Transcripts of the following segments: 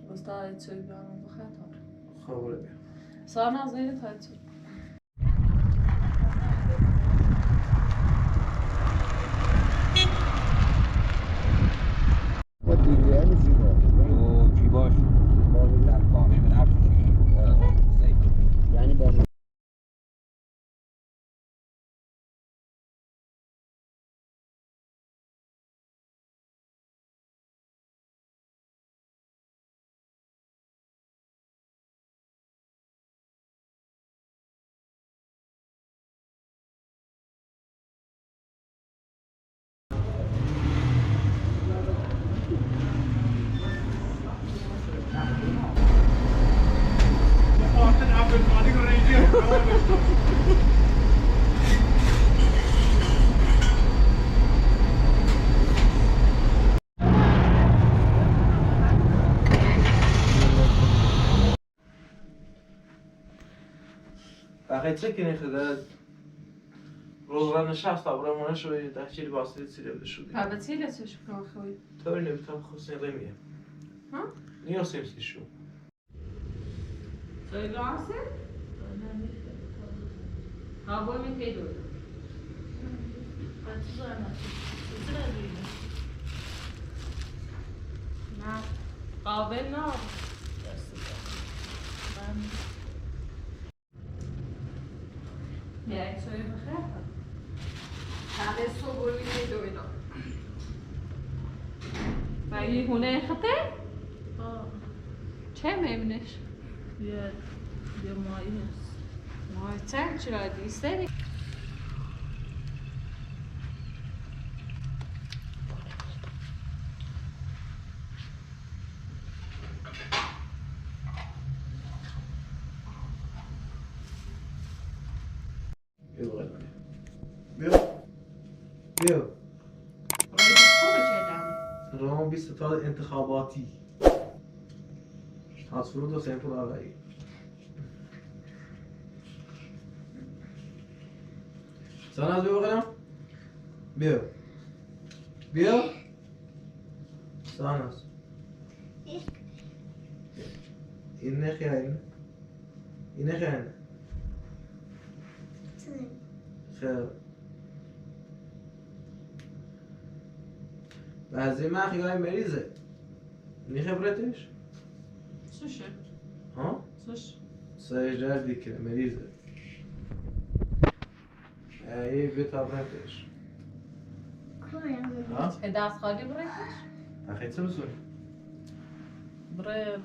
Was da jetzt so übereinander hat. Kabul ediyor. Sonra az neydi tatlı? با دیگه یعنی زیبا زیباش در خانه من هفت یعنی با بقیه که نخده روزگار نشست برامونه شوی تحصیل واسطه سیره شدی. Pabatile coś prochuj. To nie tam خصوصی قیمیه. ها؟ نیاسیم سیشو. Co jest lasy? Ha bu mi pedo? نه قابل نه یک سوی بخیر همه صبح می دوینا مگه هونه خطه؟ چه میمونش؟ یه ماهی هست ماه چند چرا دیسته؟ بیا. خوبه رام 20 تا انتخاباتی. از فرود و سیمپل آقایی. ساناز بیا بقیرم. بیا. بیا. ساناز. این نخیه این نخیه خیر بعضی من خیلی مریضه نی خبرتش؟ سوشه ها؟ سوش سایجر دیگه مریضه ای بیت خبرتش ها؟ دست خالی برایش؟ اخی چه بسونی؟ برای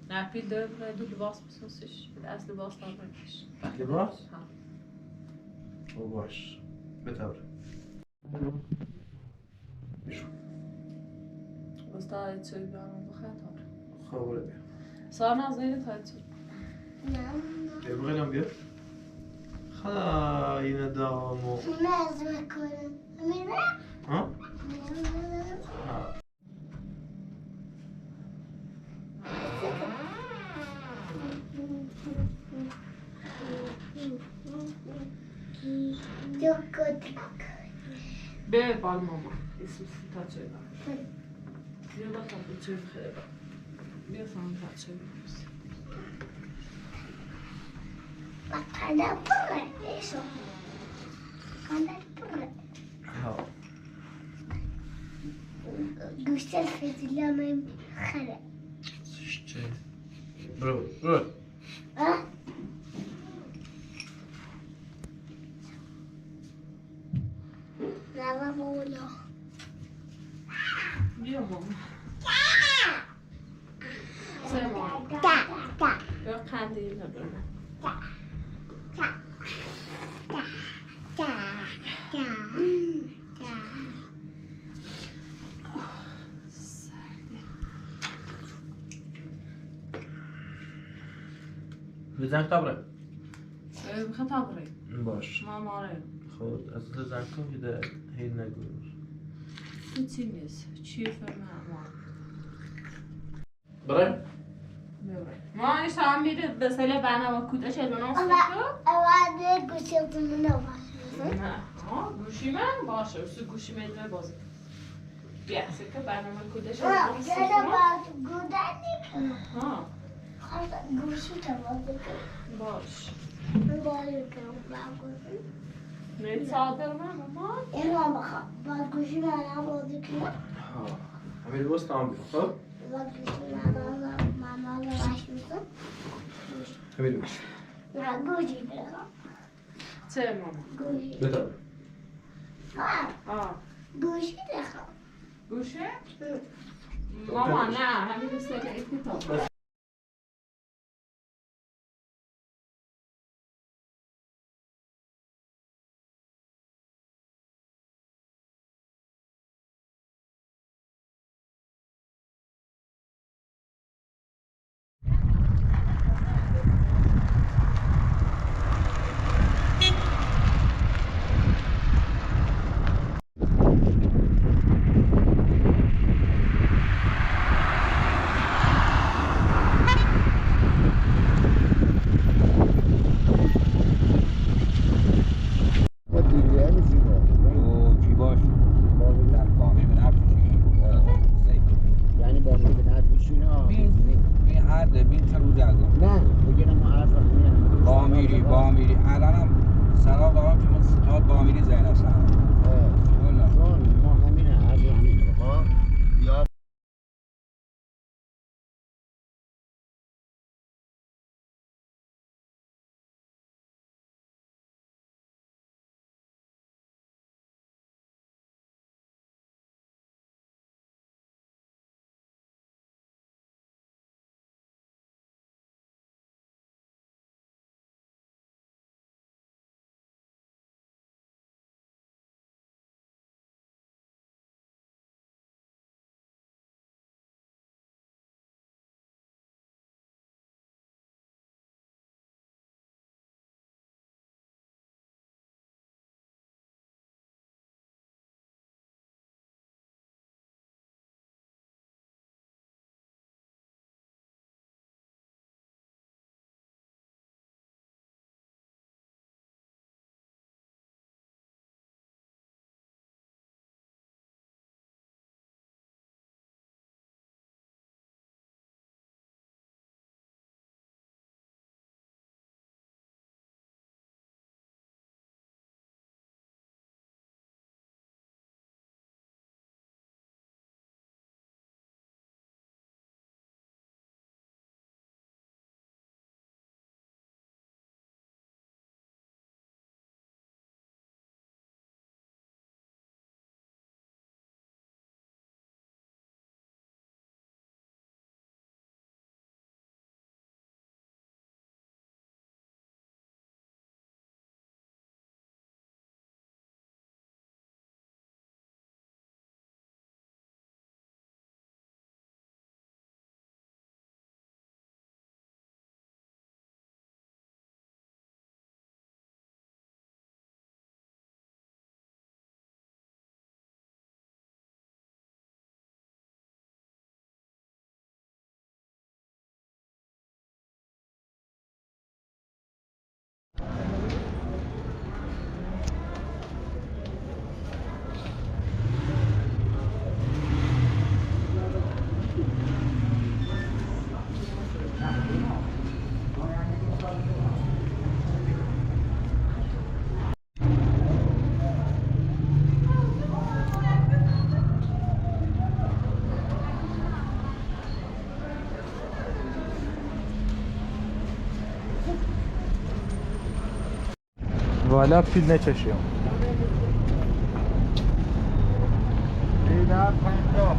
نپی دو برای دو لباس بسوسش به اصل لباس برایش لباس؟ ها او باش بتابره بیشو was da jetzt so übereinander hat. خبره بیا Sonra az neydi tatlı? بیا بقیرم بیا خدا این دامو ها؟ ها Be bal mama. Jesus tatlı. Bia bakalım bu çöp xeyba. Bia sana tatlı. Ada apa eso? Ada apa? ها Güzel fezillemem xare. işte bro bro Ha? Lava bolo. Bia mama. Sen mama. Ta ta Yok kandil böyle. ta ta ta ta. بزن تابره خطا برای. باش Mama arıyor. خود از زن کن که ده هی نگوش Bu temiz. Çiğ fırına var. برای ما این شام میره به سال برنامه کودش ادوانان Ama ama güçlüğümün var. نه گوشی من باشه سو گوشی میدونه بازی بیا سکه برنامه کودش ماما چرا باید گودن نکنم ها خواستم گوشی تو بازی کنم باش بازی کنم نه صادر ماما این هم بخوام باید گوشی برم بازی کنم امیر باز تمام بیرون خب باید گوشی ماما رو باش میکنم امیر باش نه گوشی بخوام چه ماما گوشی بده آه گوشی بخوام گوشه ماما نه همین مثل کتاب با دیگه زیبا و جیباش در خانه به نفت یعنی با میبینه بشین ها بین هر ده بین تا رو جزا نه بگیرم ما حرف میگم بامیری الانم سلام دارم که من ستاد بامیری زینب سلام والا چون ما همینه حرف میگم ها یا والا پیل نچشیم دیدم 50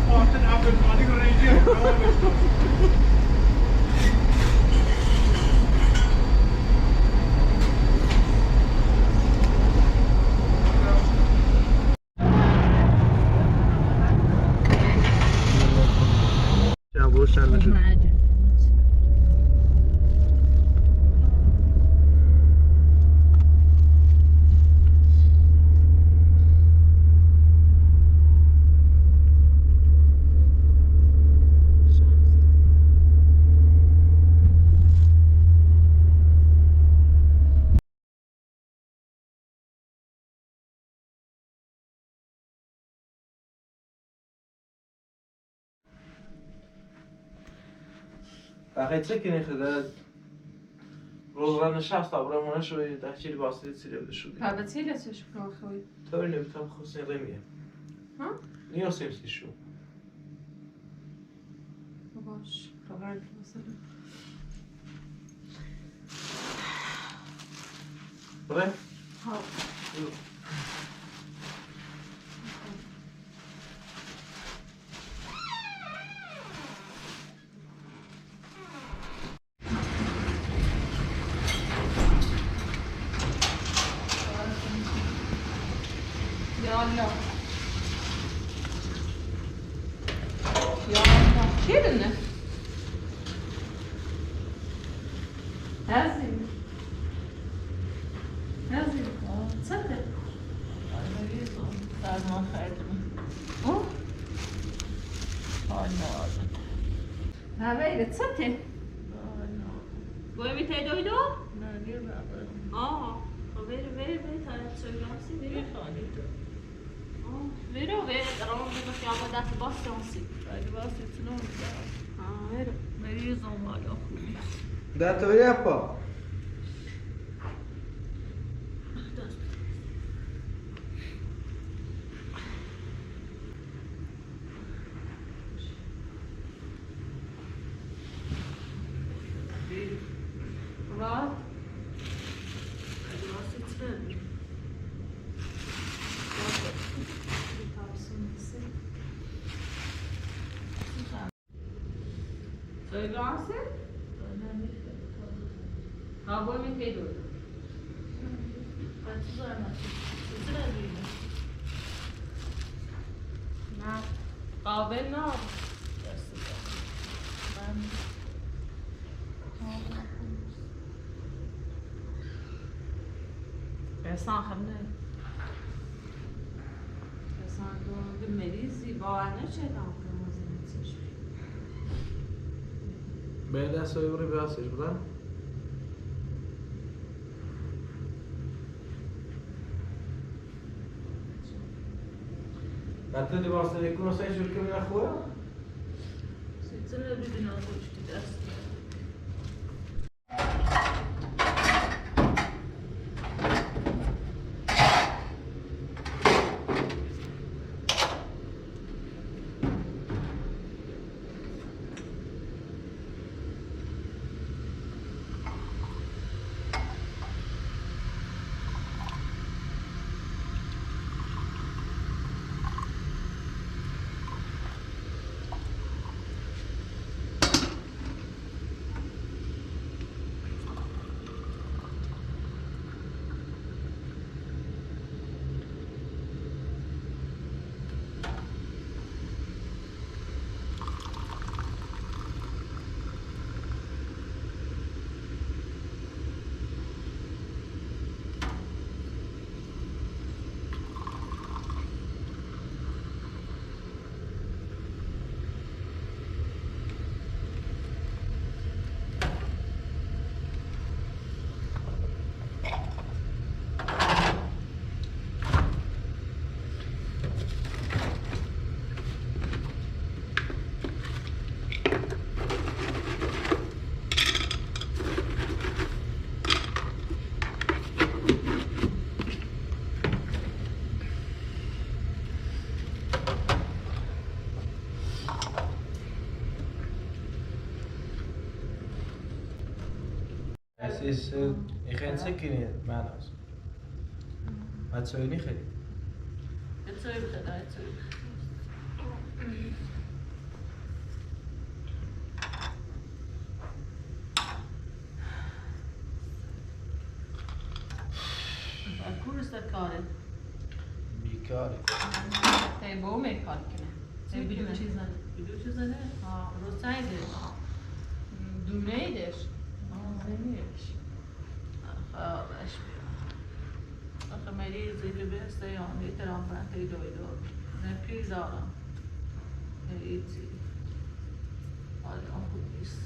Austin Abdelkadir روشن نشد. بقیه که نخدا روزانه شست abramına şöyle tahkili bahsedip silebilir şu diye. Pabatiyle çeşip kalkıyor. Öyle bir tam kusun remiye. Ha? Niye o sevsi şu? Baş. Kavar mesela. Buraya? Ha. Buyur. Ya Allah. Ya Allah. Gelin mi? Hazır. Hazır. Zaten. Oh. Ha böyle zaten. Vuoi te doi do? Oh, vero, cioè grossi, vero? Oh, vero, eravamo abbiamo dato bosse aussi. Ah, vero. Dar te veria pa. Rahat. Soy grossi? Ha, vuoi mettere due? نه قابل نه احسان خمنه احسان دو مریضی باور نشه دام که موزه به دست رو بری بیاسش بودن؟ حتی دی واسه یکونو سعی شد که میره خوبه؟ Senza bibino di destra. Es ist, ich hätte es nicht meinst. Was soll ich nicht? Jetzt soll ich da jetzt. Alcune sta care. بیکاره. ای بو میکار کنه بلیو چیزن بلیو چیزنه؟ روسایدش دونهیدش زنیش خواهش بیام آخه مریضی که بسته یا نیتران برنده دویدو نکی دارم ایتی حالا خوب نیست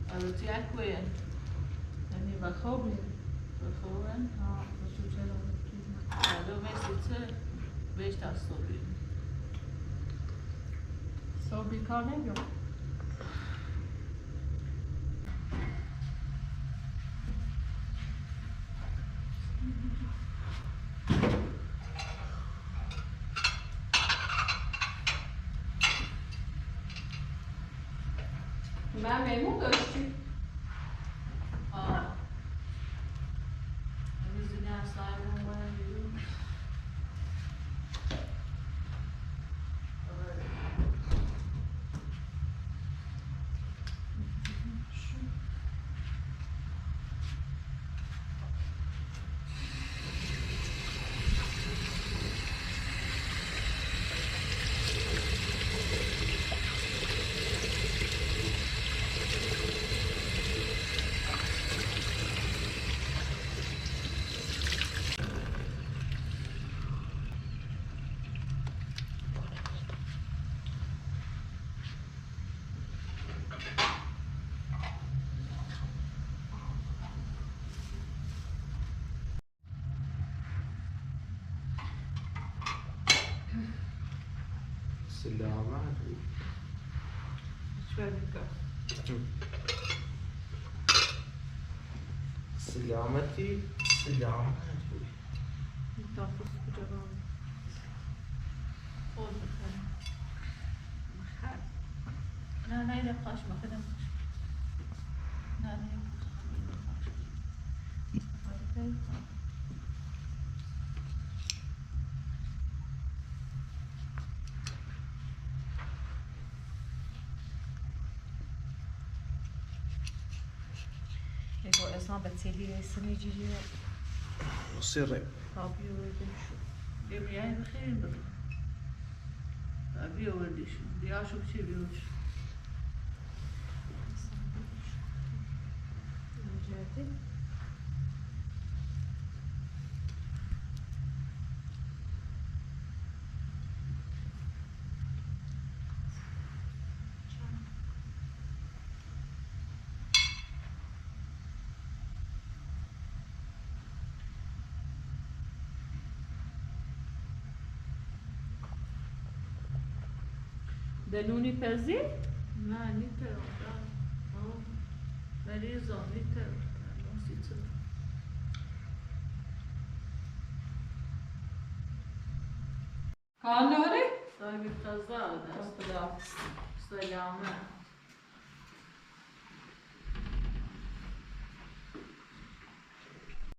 حالا تو یک کوین یعنی بخوابین بخوابین باشو چرا حالا مثل چه بیشتر صبحی صبحی کار نمیام من مهمون داشتی؟ روزی نه سایمون باید بیرون سلامت چه بیکار سلامتی سلامت دافوس کجا باید خود بخیر بخیر نه نه ایده خواهش بخیر نه نه یکو اسما به تیلی رسمی جیجی سره کابی و شو یه بیایی بخیر بخیر بیا وردیشون دیاشو چی بیوش نجاتی دنونی پزی؟ نه نیتر مریضا نیتر نوسیتر کار داری؟ صاحبی تازه دست خدا سلامه